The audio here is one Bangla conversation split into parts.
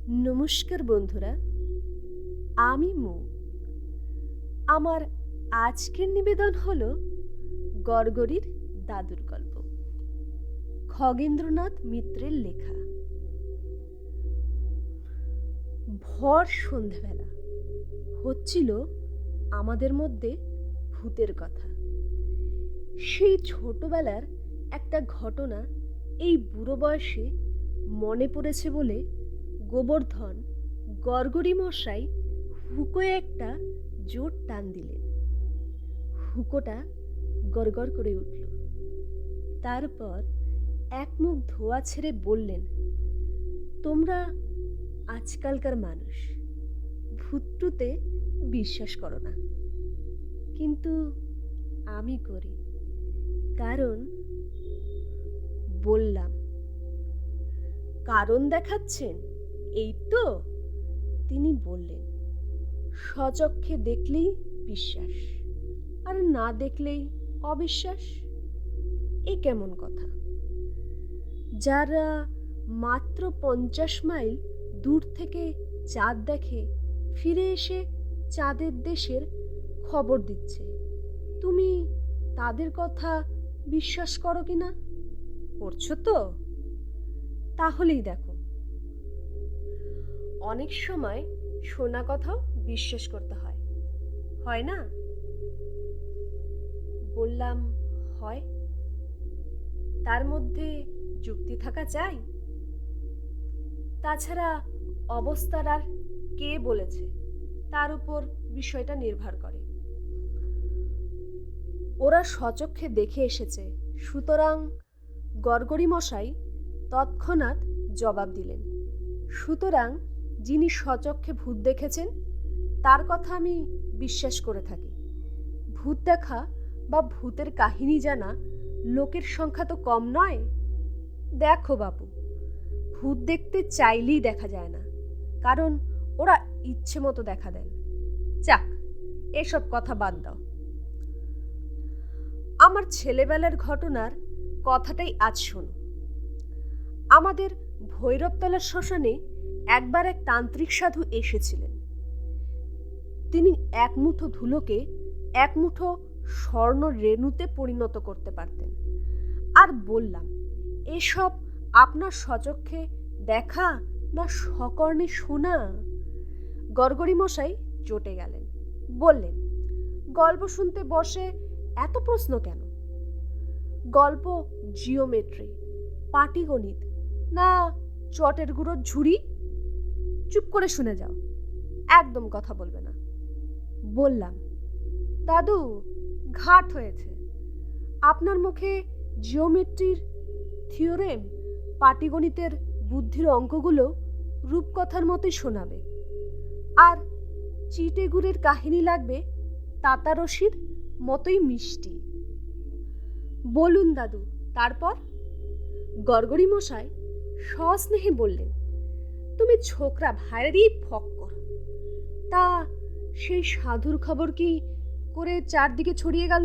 নমস্কার বন্ধুরা, আমি মু। আমার আজকের নিবেদন হলো গরগরির দাদুর গল্প, খগেন্দ্রনাথ মিত্রের লেখা। ভর সন্ধেবেলা হচ্ছিল আমাদের মধ্যে ভূতের কথা। সেই ছোটবেলার একটা ঘটনা এই বুড়ো বয়সে মনে পড়েছে বলে গোবর্ধন গরগরি মশাই হুকোয় একটা জোর টান দিলেন। হুকোটা গড়গড় করে উঠল। তারপর এক মুখ ধোয়া ছেড়ে বললেন, তোমরা আজকালকার মানুষ ভূতটুতে বিশ্বাস করো না, কিন্তু আমি করি। কারণ বললাম, কারণ দেখাচ্ছেন এই তো? তিনি বললেন, স্বচক্ষে দেখলেই বিশ্বাস, আর না দেখলেই অবিশ্বাস। এ কেমন কথা? যারা মাত্র 50 মাইল দূর থেকে চাঁদ দেখে ফিরে এসে চাঁদের দেশের খবর দিচ্ছে, তুমি তাদের কথা বিশ্বাস করো কি না? করছো তো? তাহলেই দেখো, অনেক সময় শোনা কথাও বিশ্বাস করতে হয়, হয় না? বললাম, হয়। তার মধ্যে যুক্তি থাকা চাই। তাছাড়া অবস্থার আর কে বলেছে তার উপর বিষয়টা নির্ভর করে। ওরা স্বচক্ষে দেখে এসেছে, সুতরাং গরগরি মশাই তৎক্ষণাৎ জবাব দিলেন, সুতরাং যিনি স্বচক্ষে ভূত দেখেছেন তার কথা আমি বিশ্বাস করে থাকি। ভূত দেখা বা ভূতের কাহিনী জানা লোকের সংখ্যা তো কম নয়। দেখো বাবু, ভূত দেখতে চাইলেই দেখা যায় না, কারণ ওরা ইচ্ছে মতো দেখা দেন। যাক, এসব কথা বাদ দাও। আমার ছেলেবেলার ঘটনার কথাটাই আজ শোনো। আমাদের ভৈরবতলার শ্মশানে একবার এক তান্ত্রিক সাধু এসেছিলেন। তিনি এক মুঠো ধুলোকে এক মুঠো স্বর্ণ রেণুতে পরিণত করতে পারতেন। আর বললাম, এসব আপনার স্বচক্ষে দেখা না সকর্ণে শোনা? গরগরি মশাই চটে গেলেন, বললেন, গল্প শুনতে বসে এত প্রশ্ন কেন? গল্প জিওমেট্রি, পাটিগণিত না চটের গুঁড়োর ঝুড়ি? চুপ করে শুনে যাও, একদম কথা বলবে না। বললাম, দাদু, ঘাট হয়েছে। আপনার মুখে জিওমেট্রির থিওরেম, পাটিগণিতের বুদ্ধির অঙ্কগুলো রূপকথার মতোই শোনাবে, আর চিটে গুড়ের কাহিনী লাগবে তাতারসির মতোই মিষ্টি। বলুন দাদু, তারপর? গরগরি মশাই সস্নেহে বললেন, তুমি ছোকরা ভাইয়েরই ফক্কর। তা সেই সাধুর খবর কি করে চারদিকে ছড়িয়ে গেল?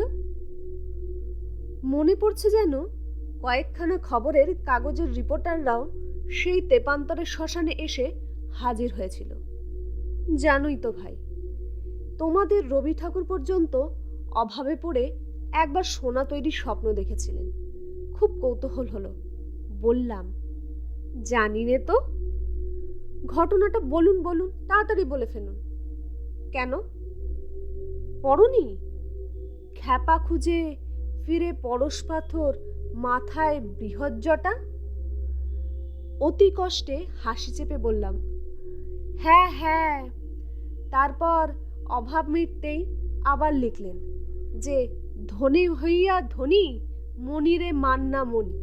মনে পড়ছে যেন কয়েকখানা খবরের কাগজের রিপোর্টাররাও সেই তেপান্তরের শ্মশানে এসে হাজির হয়েছিল। জানোই তো ভাই, তোমাদের রবি ঠাকুর পর্যন্ত অভাবে পড়ে একবার সোনা তৈরির স্বপ্ন দেখেছিলেন। খুব কৌতূহল হলো। বললাম, জানি নে তো। ঘটনাটা বলুন বলুন, তাড়াতাড়ি বলে ফেলুন। কেন, পড়নি? খ্যাপা খুঁজে ফিরে পরশ পাথর, মাথায় বৃহৎ জটা। অতি কষ্টে হাসি চেপে বললাম, হ্যাঁ হ্যাঁ। তারপর অভাব মিটতেই আবার লিখলেন যে, ধনী হইয়া ধনী, মনিরে মান্না মনি।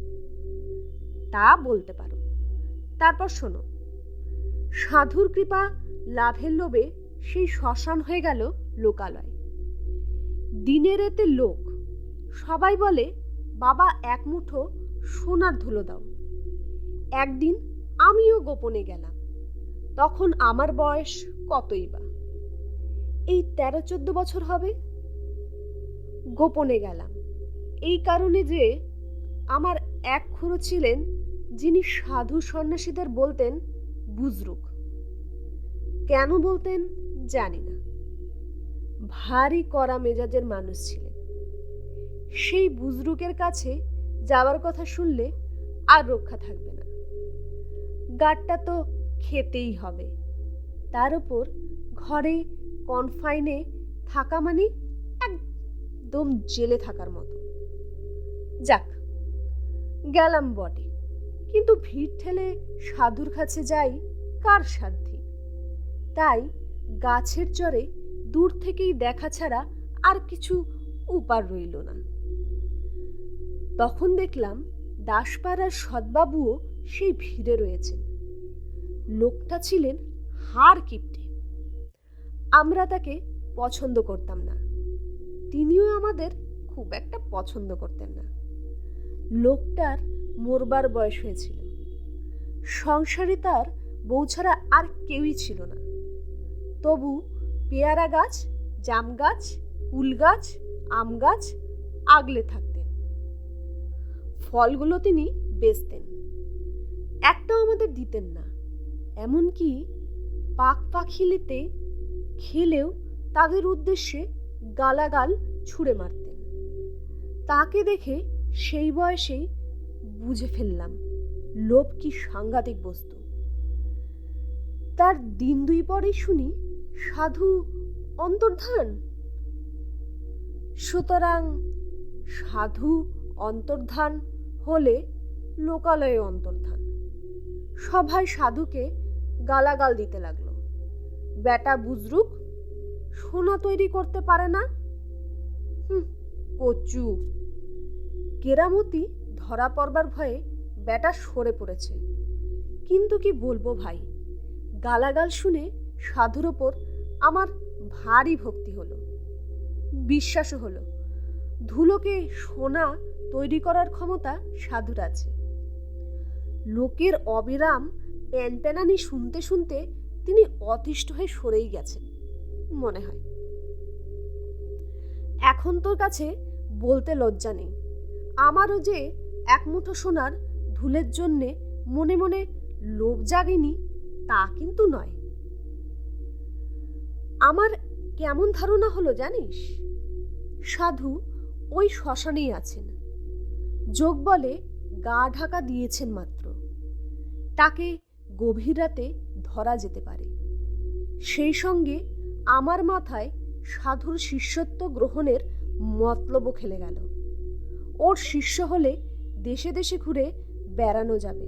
তা বলতে পারো। তারপর শোনো, সাধুর কৃপা লাভের লোভে সেই শ্মশান হয়ে গেল লোকালয়। দিনের এতে লোক সবাই বলে, বাবা এক মুঠো সোনার ধুলো দাও। একদিন আমিও গোপনে গেলাম। তখন আমার বয়স কতই বা, এই 13-14 বছর হবে। গোপনে গেলাম এই কারণে যে আমার এক খুড়ো ছিলেন, যিনি সাধু সন্ন্যাসীদের বলতেন বুজরুক। কেন বলতেন জানি না। ভারী কড়া মেজাজের মানুষ ছিলেন। সেই বুজরুকের কাছে যাওয়ার কথা শুনলে আর রক্ষা থাকবে না। গাঁটটা তো খেতেই হবে। তার উপর ঘরে কনফাইনে থাকা মানে একদম জেলে থাকার মতো। যাক, গেলাম বটে, কিন্তু ভিড় ঠেলে সাধুর কাছে যাই কার সাধ্যি। তাই গাছের চরে দূর থেকেই দেখা ছাড়া আর কিছু উপার রইল না। তখন দেখলাম দাসপাড়ার সৎবাবুও সেই ভিড়ে রয়েছেন। লোকটা ছিলেন হাড় কিপটে। আমরা তাকে পছন্দ করতাম না, তিনিও আমাদের খুব একটা পছন্দ করতেন না। লোকটার মরবার বয়স হয়েছিল। সংসারে তার বউ ছাড়া আর কেউই ছিল না। তবু পেয়ারা গাছ, জাম গাছ, কুল গাছ, আম গাছ আগলে থাকতেন। ফলগুলো তিনি বেচতেন, একটাও আমাদের দিতেন না। এমনকি পাক পাখিলিতে খেলেও তাদের উদ্দেশ্যে গালাগাল ছুঁড়ে মারতেন। তাকে দেখে সেই বয়সেই বুঝে ফেললাম লোভ কি সাংঘাতিক বস্তু। তার দিন দুই পরেই শুনি সাধু অন্তর্ধান। সুতরাং সাধু অন্তর্ধান হলে লোকালয়ে অন্তর্ধান। সভায় সাধুকে গালাগাল দিতে লাগলো। বেটা বুজরুক, সোনা তৈরি করতে পারে না, কচু। কেরামতি ধরা পড়বার ভয়ে বেটা সরে পড়েছে। কিন্তু কি বলবো ভাই, গালাগাল শুনে সাধুর ওপর আমার ভারী ভক্তি হলো, বিশ্বাসও হলো ধুলোকে সোনা তৈরি করার ক্ষমতা সাধুর আছে। লোকের অবিরাম প্যানপ্যানানি শুনতে শুনতে তিনি অতিষ্ঠ হয়ে সরেই গেছেন মনে হয়। এখন তোর কাছে বলতে লজ্জা নেই, আমারও যে এক মুঠো সোনার ধুলের জন্যে মনে মনে লোভ জাগেনি তা কিন্তু নয়। আমার কেমন ধারণা হলো জানিস, সাধু ওই শ্মশানেই আছেন। যোগ বলে গা ঢাকা দিয়েছেন মাত্র, তাকে গভীর রাতে ধরা যেতে পারে। সেই সঙ্গে আমার মাথায় সাধুর শিষ্যত্ব গ্রহণের মতলবও খেলে গেল। ওর শিষ্য হলে দেশে দেশে ঘুরে বেড়ানো যাবে।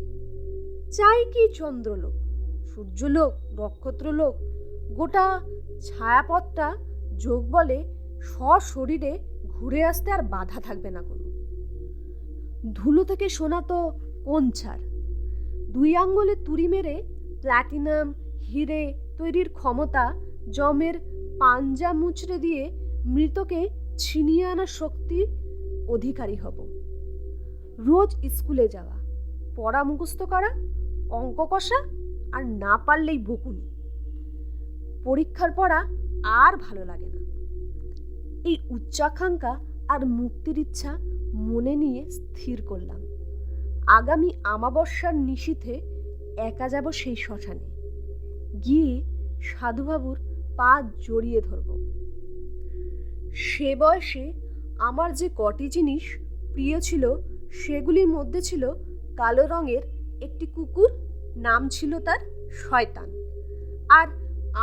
চাই কি চন্দ্রলোক, সূর্যলোক, নক্ষত্রলোক, গোটা ছায়াপথটা যোগ বলে সশরীরে ঘুরে আসতে আর বাধা থাকবে না কোনো। ধুলো থেকে সোনা তো কোন ছাড়, 2 আঙ্গুলে তুড়ি মেরে প্ল্যাটিনাম হিরে তৈরির ক্ষমতা জমের পাঞ্জা মুচড়ে দিয়ে মৃতকে ছিনিয়ে আনার শক্তির অধিকারী হব। রোজ স্কুলে যাওয়া, পড়া মুখস্থ করা, অঙ্ক কষা, আর না পারলেই বকুনি। পরীক্ষার পড়া আর ভালো লাগে না। এই উচ্চাকাঙ্ক্ষা আর মুক্তির ইচ্ছা মনে নিয়ে স্থির করলাম আগামী আমাবস্যার নিশীথে একা যাব সেই শ্মশানে। গিয়ে সাধুবাবুর পা জড়িয়ে ধরব। সে বয়সে আমার যে কটি জিনিস প্রিয় ছিল সেগুলির মধ্যে ছিল কালো রঙের একটি কুকুর, নাম ছিল তার শয়তান। আর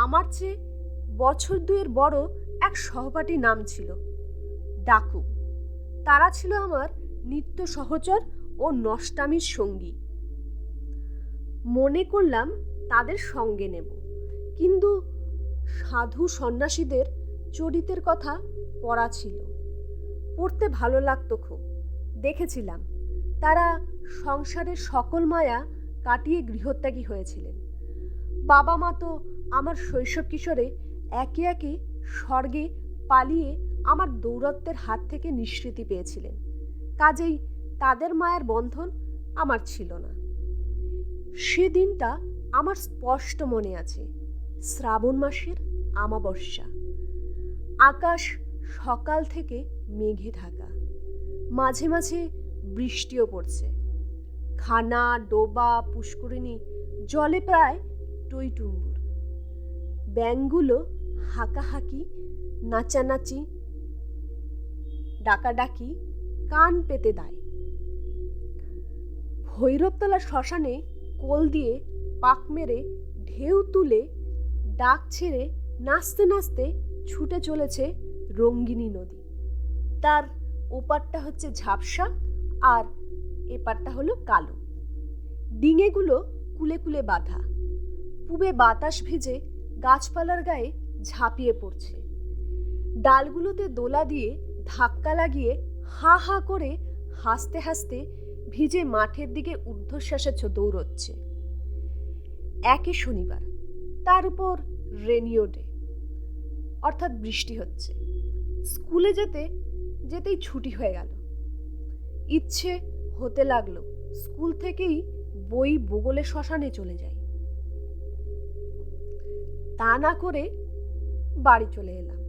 আমার চেয়ে বছর 2 বড় এক সহপাঠী, নাম ছিল ডাকু। তারা ছিল আমার নিত্য সহচর ও নষ্টামির সঙ্গী। মনে করলাম তাদের সঙ্গে নেব, কিন্তু সাধু সন্ন্যাসীদের চরিত্রের কথা পড়া ছিল, পড়তে ভালো লাগতো খুব। দেখেছিলাম তারা সংসারের সকল মায়া কাটিয়ে গৃহত্যাগী হয়েছিলেন। বাবা মা তো আমার শৈশব কিশোরে একে একে স্বর্গে পালিয়ে আমার দৌরত্বের হাত থেকে নিষ্কৃতি পেয়েছিলেন। কাজেই তাদের মায়ের বন্ধন আমার ছিল না। সেদিনটা আমার স্পষ্ট মনে আছে। শ্রাবণ মাসের আমাবস্যা। আকাশ সকাল থেকে মেঘে ঢাকা, মাঝে মাঝে বৃষ্টিও পড়ছে। খানা, ডোবা, পুষ্করিণী জলে প্রায় টইটুম্বুর। ব্যাঙগুলো হাঁকাহাঁকি, নাচানাচি, ডাকাডাকি কান পেতে দেয়। ভৈরবতলা শ্মশানে কোল দিয়ে পাক মেরে ঢেউ তুলে ডাক ছেড়ে নাচতে নাচতে ছুটে চলেছে রঙ্গিনী নদী। তার ওপারটা হচ্ছে ঝাপসা আর এপারটা হলো কালো। ডিঙেগুলো কুলে কুলে বাঁধা। পুবে বাতাস ভিজে গাছপালার গায়ে ঝাঁপিয়ে পড়ছে। ডালগুলোতে দোলা দিয়ে ধাক্কা লাগিয়ে হা হা করে হাসতে হাসতে ভিজে মাঠের দিকে ঊর্ধ্বশ্বাসে দৌড়চ্ছে। একে শনিবার, তার উপর রেনিও ডে, অর্থাৎ বৃষ্টি হচ্ছে। স্কুলে যেতেই ছুটি হয়ে গেল। ইচ্ছে হতে লাগলো স্কুল থেকেই বই বগলে শ্মশানে চলে যাই। তা না করে বাড়ি চলে এলাম।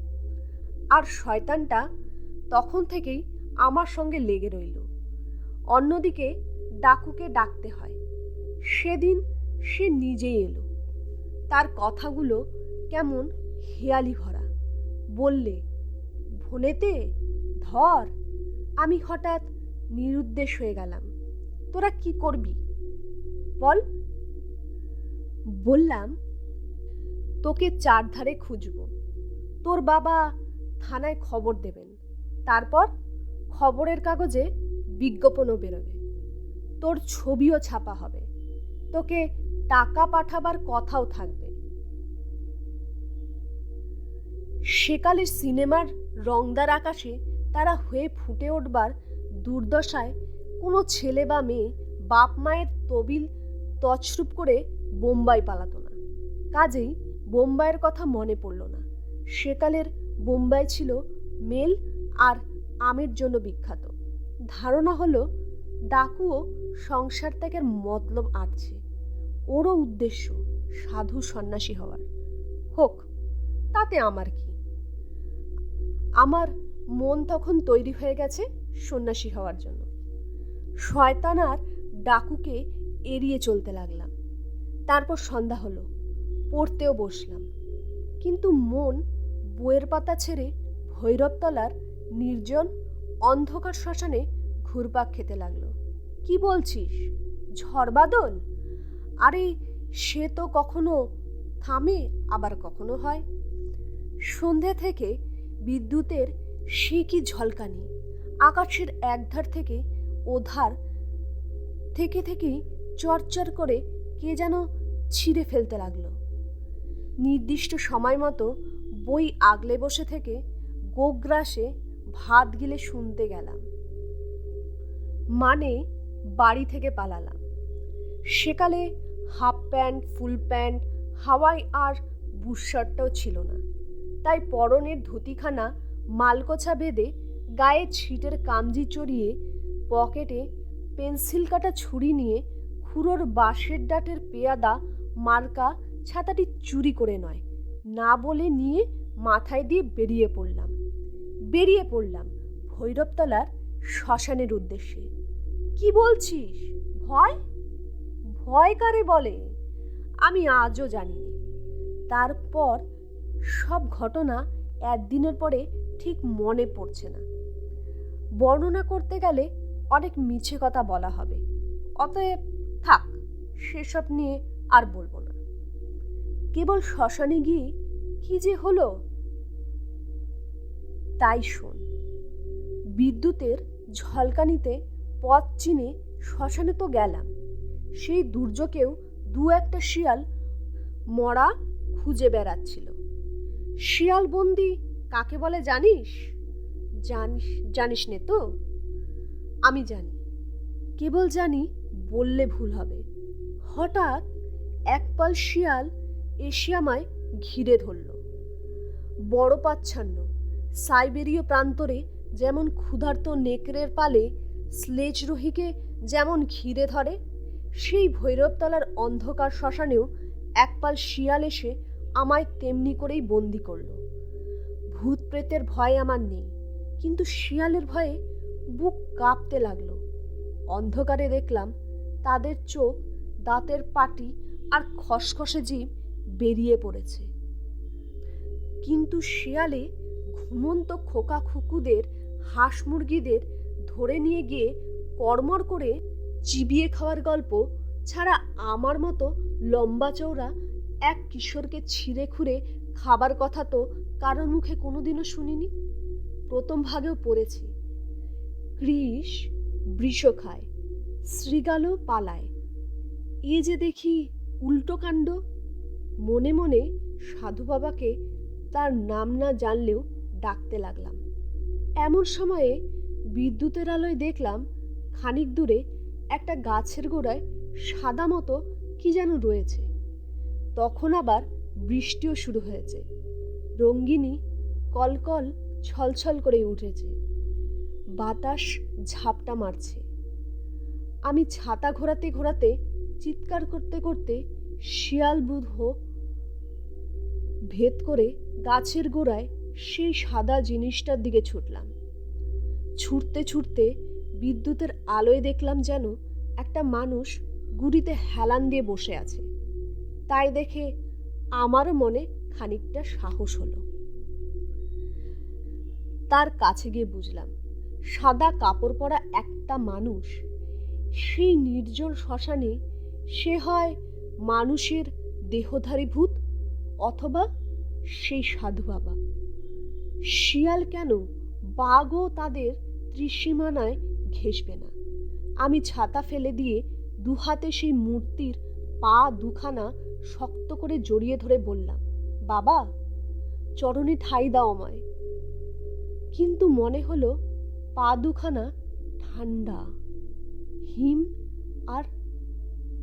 আর শয়তানটা তখন থেকেই আমার সঙ্গে লেগে রইল। অন্যদিকে ডাকুকে ডাকতে হয়। সেদিন সে নিজেই এলো। তার কথাগুলো কেমন হেয়ালি ভরা। বললে, ভনেতে ধর। আমি হঠাৎ নিরুদ্দেশ হয়ে গেলাম। তোরা কি করবি বল? বললাম, তোকে চারধারে খুঁজব। তোর বাবা থানায় খবর দেবেন। তারপর খবরের কাগজে বিজ্ঞাপনও বেরোবে। তোর ছবিও ছাপা হবে। তোকে টাকা পাঠাবার কথাও থাকবে। সেকালের সিনেমার রংদার আকাশে তারা হয়ে ফুটে উঠবার দুর্দশায় কোনো ছেলে বা মেয়ে বাপ মায়ের তবিল তছরূপ করে বোম্বাই পালাতো না। কাজেই বোম্বাইয়ের কথা মনে পড়ল না। সেকালের বোম্বাই ছিল মেল আর আমের জন্য বিখ্যাত। ধারণা হলো ডাকুও সংসার ত্যাগের মতলব আটছে। ওরও উদ্দেশ্য সাধু সন্ন্যাসী হওয়ার। হোক, তাতে আমার কি? আমার মন তখন তৈরি হয়ে গেছে সন্ন্যাসী হওয়ার জন্য। শয়তান আর ডাকুকে এড়িয়ে চলতে লাগলাম। তারপর সন্ধ্যা হলো, পড়তেও বসলাম। কিন্তু মন বইয়ের পাতা ছেড়ে ভৈরবতলার নির্জন অন্ধকার শ্মশানে ঘুরপাক খেতে লাগলো। কি বলছিস? ঝড় বাদল? আরে সে তো কখনো থামে, আবার কখনো হয়। সন্ধ্যা থেকে বিদ্যুতের সে কি ঝলকানি। আকাশের একধার থেকে ওধার থেকেই চরচর করে কে যেন ছিঁড়ে ফেলতে লাগলো। নির্দিষ্ট সময় মতো বই আগলে বসে থেকে গোগ্রাসে ভাত গিলে শুনতে গেলাম, মানে বাড়ি থেকে পালালাম। সেকালে হাফ প্যান্ট, ফুল প্যান্ট, হাওয়াই আর বুশশার্টটাও ছিল না। তাই পরনের ধুতিখানা মালকোছা বেঁধে, গায়ে ছিটের কামজি চড়িয়ে, পকেটে পেন্সিল কাটা ছুরি নিয়ে খুড়োর বাঁশের ডাটের পেয়াদা মার্কা ছাতাটি চুরি করে নয়, না বলে নিয়ে মাথায় দিয়ে বেরিয়ে পড়লাম ভৈরবতলার শ্মশানের উদ্দেশ্যে। কি বলছিস? ভয়? ভয় কারে বলে আমি আজও জানি না। তারপর সব ঘটনা একদিনের পরে ঠিক মনে পড়ছে না। বর্ণনা করতে গেলে অনেক মিছে কথা বলা হবে। অতএব থাক, সেসব নিয়ে আর বলবো না। কেবল শ্মশানে গিয়ে কি যে হলো তাই শোন। বিদ্যুতের ঝলকানিতে পথ চিনে শ্মশানে তো গেলাম। সেই দুর্যোগেও দু একটা শিয়াল মরা খুঁজে বেড়াচ্ছিল। শিয়াল বন্দি কাকে বলে জানিস? জানিস নে তো? আমি জানি, কেবল জানি বললে ভুল হবে। হঠাৎ একপাল শিয়াল এসে আমায় ঘিরে ধরল। বড় পাচ্ছান্ন সাইবেরীয় প্রান্তরে যেমন ক্ষুধার্ত নেকড়ের পালে স্লেজরোহীকে যেমন ঘিরে ধরে, সেই ভৈরবতলার অন্ধকার শ্মশানেও একপাল শিয়াল এসে আমায় তেমনি করেই বন্দি করল। ভূত প্রেতের ভয় আমার নেই, কিন্তু শিয়ালের ভয়ে বুক কাঁপতে লাগলো। অন্ধকারে দেখলাম তাদের চোখ, দাঁতের পাটি আর খসখসে জিভ বেরিয়ে পড়েছে। কিন্তু শেয়ালে ঘুমন্ত খোকা খুকুদের, হাঁস মুরগিদের ধরে নিয়ে গিয়ে কড়মড় করে চিবিয়ে খাওয়ার গল্প ছাড়া আমার মতো লম্বা চওড়া এক কিশোরকে ছিঁড়ে খুঁড়ে খাবার কথা তো কারোর মুখে কোনোদিনও শুনিনি। প্রথম ভাগেও পড়েছি, কৃষ বৃষ খায়, শৃগালও পালায়। এ যে দেখি উল্টো কাণ্ড। মনে মনে সাধু বাবাকে তার নাম না জানলেও ডাকতে লাগলাম। এমন সময়ে বিদ্যুতের আলোয় দেখলাম খানিক দূরে একটা গাছের গোড়ায় সাদা মতো কি যেন রয়েছে। তখন আবার বৃষ্টিও শুরু হয়েছে। রঙ্গিনী কলকল ছলছল করে উঠেছে, বাতাস ঝাপটা মারছে। আমি ছাতা ঘোরাতে ঘোরাতে চিৎকার করতে করতে শিয়াল বুধ ভেদ করে গাছের গোড়ায় সেই সাদা জিনিসটার দিকে ছুটলাম। ছুটতে ছুটতে বিদ্যুতের আলোয় দেখলাম যেন একটা মানুষ গুড়িতে হেলান দিয়ে বসে আছে। তাই দেখে আমারও মনে খানিকটা সাহস হলো। তার কাছে গিয়ে বুঝলাম সাদা কাপড় পরা একটা মানুষ। সেই নির্জন শ্মশানে সে হয় মানুষের দেহধারী ভূত অথবা সেই সাধু বাবা। শিয়াল কেন, বাঘও তাদের ত্রিসীমানায় ঘেঁষবে না। আমি ছাতা ফেলে দিয়ে দুহাতে সেই মূর্তির পা দুখানা শক্ত করে জড়িয়ে ধরে বললাম, বাবা, চরণে ঠাঁই দাও আমায়। কিন্তু মনে হলো পা দুখানা ঠান্ডা, হিম আর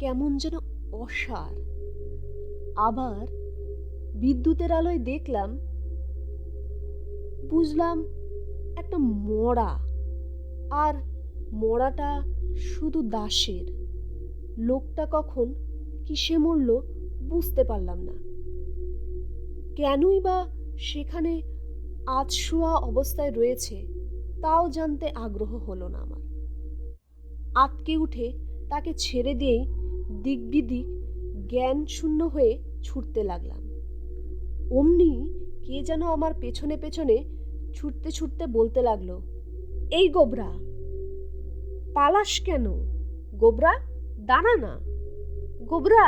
কেমন যেন অসার। আবার বিদ্যুতের আলোয় দেখলাম, বুঝলাম একটা মরা, আর মরাটা শুধু দাসের। লোকটা কখন কিসে মরল বুঝতে পারলাম না। কেনই বা সেখানে আধশোয়া অবস্থায় রয়েছে তাও জানতে আগ্রহ হলো না আমার। আটকে উঠে তাকে ছেড়ে দিয়েই দিক বিদিক জ্ঞান শূন্য হয়ে ছুটতে লাগলাম। অমনি কে যেন আমার পেছনে পেছনে ছুটতে ছুটতে বলতে লাগলো, এই গোবরা, পালাস কেন? গোবরা, দাঁড়া না। গোবরা,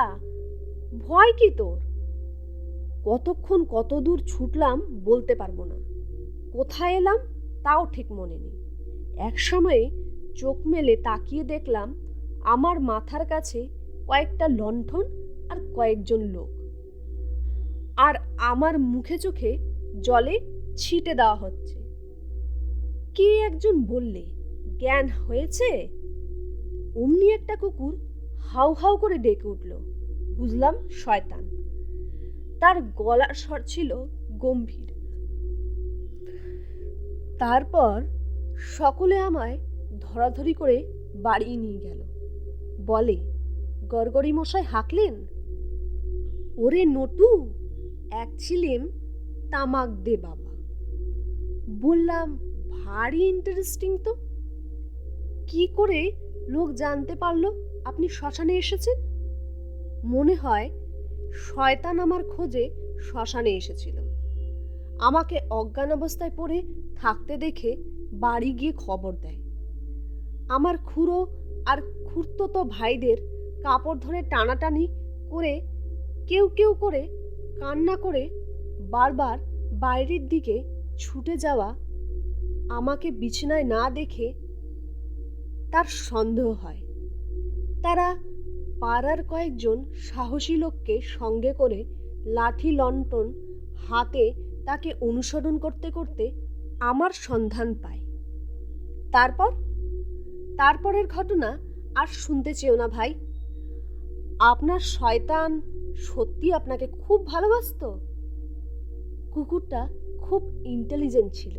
ভয় কি তোর? কতক্ষণ কত দূর ছুটলাম বলতে পারবো না। কোথায় এলাম তাও ঠিক মনে নেই। এক সময়ে চোখ মেলে তাকিয়ে দেখলাম আমার মাথার কাছে কয়েকটা লণ্ঠন আর কয়েকজন লোক, আর আমার মুখে চোখে জলে ছিটে দেওয়া হচ্ছে। কে একজন বললে, জ্ঞান হয়েছে? অমনি একটা কুকুর হাউ হাউ করে ডেকে উঠল। বুঝলাম শয়তান। তার গলার স্বর ছিল গম্ভীর। তারপর সকলে আমায় ধরাধরি করে বাড়ি নিয়ে গেল। বলে, গড়গড়ি মশাই হাঁকলেন, ওরে নটু, এক ছিলেম তামাক দে বাবা। বললাম, ভারী ইন্টারেস্টিং তো। কি করে লোক জানতে পারলো আপনি শ্মশানে এসেছেন? মনে হয় শয়তান আমার খোঁজে শ্মশানে এসেছিল। আমাকে অজ্ঞান অবস্থায় পড়ে থাকতে দেখে বাড়ি গিয়ে খবর দেয়। আমার খুড়ো আর খুড়তো ভাইদের কাপড় ধরে টানাটানি করে কেউ কেউ করে কান্না করে বারবার বাইরের দিকে ছুটে যাওয়া আমাকে বিছানায় না দেখে তার সন্দেহ হয়। তারা পাড়ার কয়েকজন সাহসী লোককে সঙ্গে করে লাঠি লণ্ঠন হাতে তাকে অনুসরণ করতে করতে আমার সন্ধান পায়। তারপরের ঘটনা আর শুনতে চেও না ভাই। আপনার শয়তান সত্যি আপনাকে খুব ভালোবাসতো। কুকুরটা খুব ইন্টেলিজেন্ট ছিল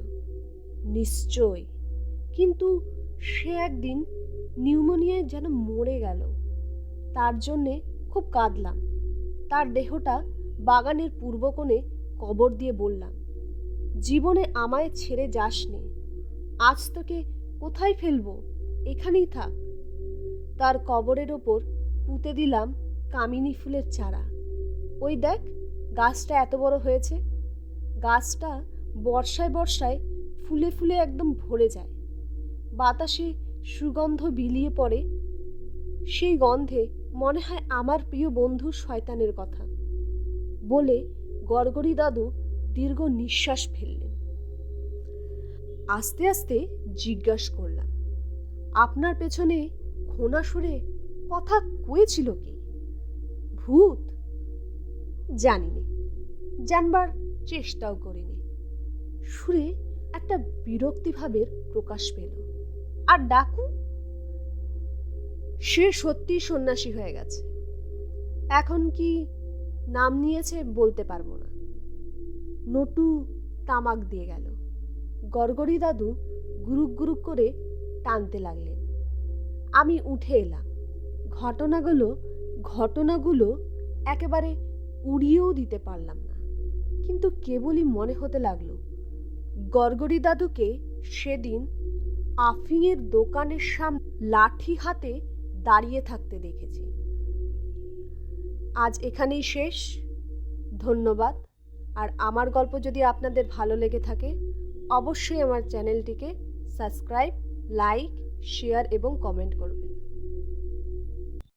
নিশ্চয়, কিন্তু সে একদিন নিউমোনিয়ায় যেন মরে গেল। তার জন্যে খুব কাঁদলাম। তার দেহটা বাগানের পূর্ব কোণে কবর দিয়ে বললাম, জীবনে আমায় ছেড়ে যাসনি, আজ তোকে কোথায় ফেলবো, এখানেই থাক। তার কবরের ওপর পুঁতে দিলাম কামিনী ফুলের চারা। ওই দেখ, গাছটা এত বড় হয়েছে। গাছটা বর্ষায় বর্ষায় ফুলে ফুলে একদম ভরে যায়। বাতাসে সুগন্ধ বিলিয়ে পড়ে, সেই গন্ধে মনে হয় আমার প্রিয় বন্ধু শয়তানের কথা। বলে গড়গড়ি দাদু দীর্ঘ নিঃশ্বাস ফেললেন। আস্তে আস্তে জিজ্ঞাসা করলাম, আপনার পেছনে ঘোনা সুরে কথা কয়েছিল কি? ভূত? জানিনি, জানবার চেষ্টাও করিনি। সুরে একটা বিরক্তিভাবের প্রকাশ পেল। আর ডাকু? সে সত্যি সন্ন্যাসী হয়ে গেছে। এখন কি নাম নিয়েছে বলতে পারবো না। নটু তামাক দিয়ে গেল। গড়গড়ি দাদু গুরুক গুরুক করে টানতে লাগলেন। আমি উঠে এলাম। ঘটনাগুলো একেবারে উড়িয়েও দিতে পারলাম না, কিন্তু কেবলই মনে হতে লাগলো গড়গড়ি দাদুকে সেদিন আফিংয়ের দোকানের সামনে লাঠি হাতে দাঁড়িয়ে থাকতে দেখেছি। আজ এখানেই শেষ। ধন্যবাদ। আর আমার গল্প যদি আপনাদের ভালো লেগে থাকে, অবশ্যই আমার চ্যানেলটিকে সাবস্ক্রাইব, লাইক, শেয়ার এবং কমেন্ট করবেন।